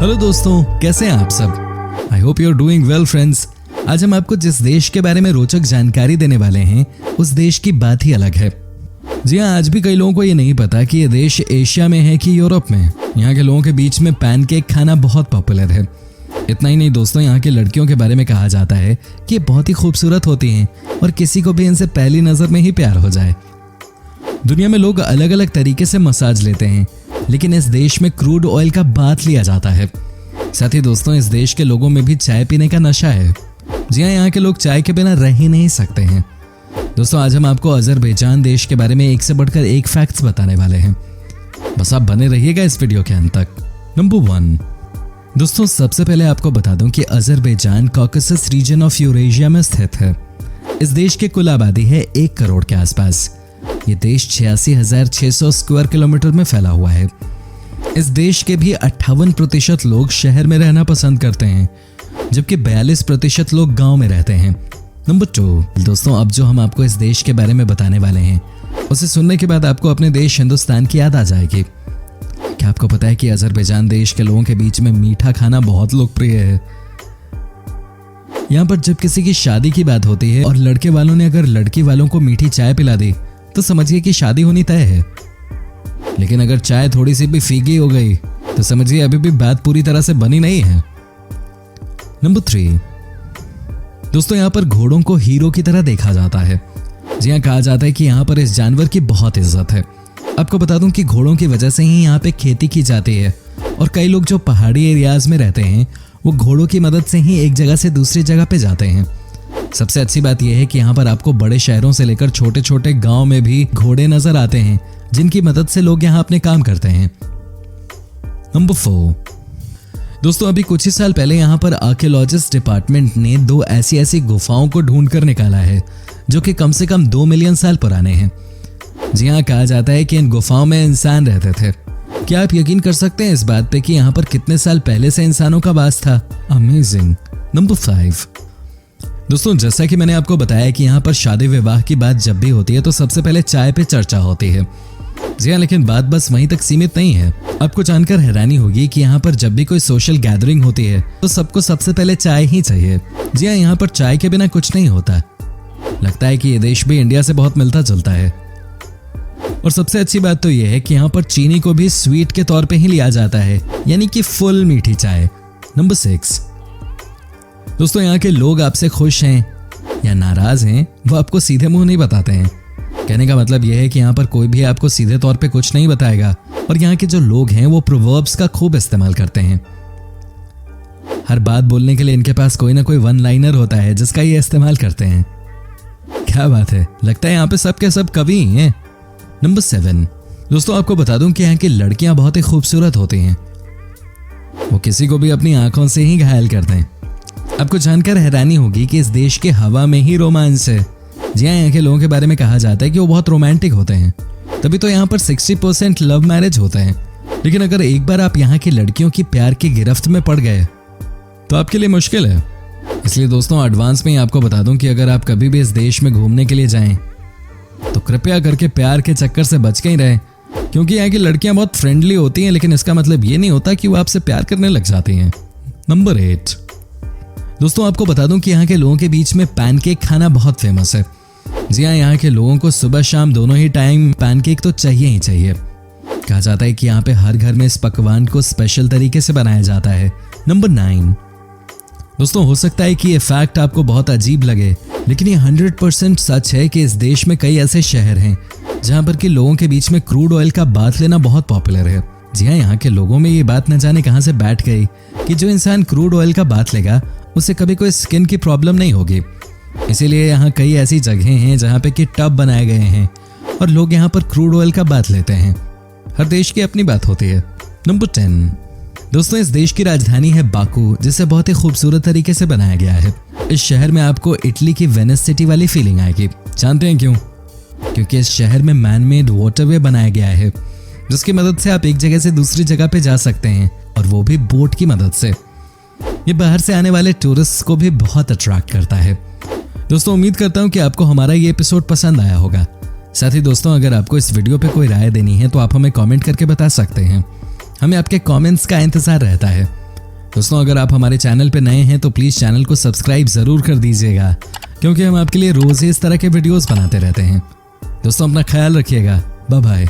Hello दोस्तों, कैसे हैं आप सब? I hope you are doing well friends. आज हम आपको जिस देश के बारे में रोचक जानकारी देने वाले हैं उस देश की बात ही अलग है। जी हाँ, आज भी कई लोगों को ये नहीं पता कि ये देश एशिया में है कि यूरोप में। यहाँ के लोगों के बीच में पैनकेक खाना बहुत पॉपुलर है। इतना ही नहीं दोस्तों, यहाँ की लड़कियों के बारे में कहा जाता है कि ये बहुत ही खूबसूरत होती हैं और किसी को भी इनसे पहली नजर में ही प्यार हो जाए। दुनिया में लोग अलग अलग तरीके से मसाज लेते हैं, लेकिन इस देश में क्रूड ऑयल का बाथ लिया जाता है। साथ ही दोस्तों, इस देश के लोगों में भी चाय पीने का नशा है। जी हाँ, यहाँ के लोग चाय के बिना रह ही नहीं सकते हैं। दोस्तों, आज हम आपको अजरबैजान देश के बारे में एक से बढ़कर एक फैक्ट्स बताने वाले हैं। बस आप बने रहिएगा इस वीडियो के अंत तक। नंबर 1 दोस्तों, सबसे पहले आपको बता दूं कि Azerbaijan Caucasus region of Eurasia में स्थित है। इस देश की कुल आबादी है 1 करोड़ के आसपास। ये देश 86,600 स्क्वायर किलोमीटर में फैला हुआ है। इस देश के भी 58% लोग शहर में रहना पसंद करते हैं, जबकि 42% लोग गांव में रहते हैं। नंबर 2 दोस्तों, अब जो हम आपको इस देश के बारे में बताने वाले हैं उसे सुनने के बाद आपको अपने देश हिंदुस्तान की याद आ जाएगी। क्या आपको पता है कि अजरबैजान देश के लोगों के बीच में मीठा खाना बहुत लोकप्रिय है? यहाँ पर जब किसी की शादी की बात होती है और लड़के वालों ने अगर लड़की वालों को मीठी चाय पिला दी तो समझिए कि शादी होनी तय है। लेकिन अगर चाय थोड़ी सी भी फीकी हो गई तो समझिए अभी भी बात पूरी तरह से बनी नहीं है। नंबर 3 दोस्तों, यहाँ पर घोड़ों को हीरो की तरह देखा जाता है। जी हाँ, कहा जाता है कि यहाँ पर इस जानवर की बहुत इज्जत है। आपको बता दूं कि घोड़ों की वजह से ही यहाँ पे खेती की जाती है और कई लोग जो पहाड़ी एरियाज में रहते हैं वो घोड़ों की मदद से ही एक जगह से दूसरी जगह पे जाते हैं। सबसे अच्छी बात यह है कि यहाँ पर आपको बड़े शहरों से लेकर छोटे छोटे गांव में भी घोड़े नजर आते हैं, जिनकी मदद से लोग यहाँ अपने काम करते हैं। नंबर 4 दोस्तों, अभी कुछ ही साल पहले यहाँ पर आर्कियोलॉजिस्ट डिपार्टमेंट ने 2 ऐसी गुफाओं को ढूंढ कर निकाला है जो कि कम से कम 2 मिलियन साल पुराने हैं। जी हाँ, कहा जाता है कि इन गुफाओं में इंसान रहते थे। क्या आप यकीन कर सकते हैं इस बात पे कि यहाँ पर कितने साल पहले से इंसानों का वास था? अमेजिंग। नंबर 5 दोस्तों, जैसा कि मैंने आपको बताया कि यहाँ पर शादी विवाह की बात जब भी होती है तो सबसे पहले चाय पे चर्चा होती है। जी हाँ, लेकिन बात बस वहीं तक सीमित नहीं है। आपको जानकर हैरानी होगी कि यहाँ पर जब भी कोई सोशल गैदरिंग होती है तो सबको सबसे पहले चाय ही चाहिए। जी हाँ, यहाँ पर चाय के बिना कुछ नहीं होता। लगता है कि ये देश भी इंडिया से बहुत मिलता जुलता है। और सबसे अच्छी बात तो यह है कि यहाँ पर चीनी को भी स्वीट के तौर पे ही लिया जाता है, यानी कि फुल मीठी चाय। नंबर 6 दोस्तों, यहाँ के लोग आपसे खुश हैं या नाराज हैं वो आपको सीधे मुंह नहीं बताते हैं। कहने का मतलब यह है कि यहाँ पर कोई भी आपको सीधे तौर पे कुछ नहीं बताएगा और यहाँ के जो लोग हैं वो प्रोवर्ब्स का खूब इस्तेमाल करते हैं। हर बात बोलने के लिए इनके पास कोई ना कोई वन लाइनर होता है जिसका ये इस्तेमाल करते हैं। क्या बात है, लगता है यहाँ पे सब के सब कवि ही हैं। नंबर 7 दोस्तों, आपको बता दूं कि यहाँ की लड़कियां बहुत ही खूबसूरत होती हैं। वो किसी को भी अपनी आंखों से ही घायल करते हैं। आपको जानकर हैरानी होगी कि इस देश के हवा में ही रोमांस है। जी हाँ, यहाँ के लोगों के बारे में कहा जाता है कि वो बहुत रोमांटिक होते हैं, तभी तो यहाँ पर 60% लव मैरिज होते हैं। लेकिन अगर एक बार आप यहाँ की लड़कियों की प्यार की गिरफ्त में पड़ गए तो आपके लिए मुश्किल है। इसलिए दोस्तों, एडवांस में ही आपको बता दूं कि अगर आप कभी भी इस देश में घूमने के लिए जाएं तो कृपया करके प्यार के चक्कर से बच के ही रहें, क्योंकि यहाँ की लड़कियां बहुत फ्रेंडली होती हैं, लेकिन इसका मतलब ये नहीं होता कि वो आपसे प्यार करने लग जाती हैं। नंबर 8 दोस्तों, आपको बता दूं कि यहाँ के लोगों के बीच में पैनकेक खाना बहुत फेमस है। जी हाँ, यहाँ के लोगों को सुबह शाम दोनों ही टाइम पैनकेक तो चाहिए ही चाहिए। कहा जाता है कि यहाँ पे हर घर में इस पकवान को स्पेशल तरीके से बनाया जाता है। नंबर 9 दोस्तों, हो सकता है कि ये फैक्ट आपको बहुत अजीब लगे, लेकिन ये 100% सच है कि इस देश में कई ऐसे शहर हैं जहां पर के लोगों के बीच में क्रूड ऑयल का बाथ लेना बहुत पॉपुलर है। जी हाँ, यहाँ के लोगों में ये बात न जाने कहां से बैठ गई कि जो इंसान क्रूड ऑयल का बाथ लेगा उसे कभी कोई स्किन की प्रॉब्लम नहीं होगी। इसीलिए यहाँ कई ऐसी जगहें हैं जहाँ पे कि टब बनाए गए हैं और लोग यहाँ पर क्रूड ऑयल का बाथ लेते हैं। हर देश की अपनी बात होती है। नंबर 10 दोस्तों, इस देश की राजधानी है बाकू, जिसे बहुत ही खूबसूरत तरीके से बनाया गया है। इस शहर में आपको इटली की वेनिस सिटी वाली फीलिंग आएगी। जानते हैं क्यों? क्योंकि इस शहर में मैन मेड वाटरवे बनाया गया है, जिसकी मदद से आप एक जगह से दूसरी जगह पे जा सकते हैं, और वो भी बोट की मदद से। ये बाहर से आने वाले टूरिस्ट को भी बहुत अट्रैक्ट करता है। दोस्तों, उम्मीद करता हूँ कि आपको हमारा ये एपिसोड पसंद आया होगा। साथ ही दोस्तों, अगर आपको इस वीडियो पे कोई राय देनी है तो आप हमें कमेंट करके बता सकते हैं। हमें आपके कमेंट्स का इंतजार रहता है। दोस्तों अगर आप हमारे चैनल पे नए हैं तो प्लीज़ चैनल को सब्सक्राइब ज़रूर कर दीजिएगा, क्योंकि हम आपके लिए रोज़ ही इस तरह के वीडियोस बनाते रहते हैं। दोस्तों अपना ख्याल रखिएगा। Bye bye.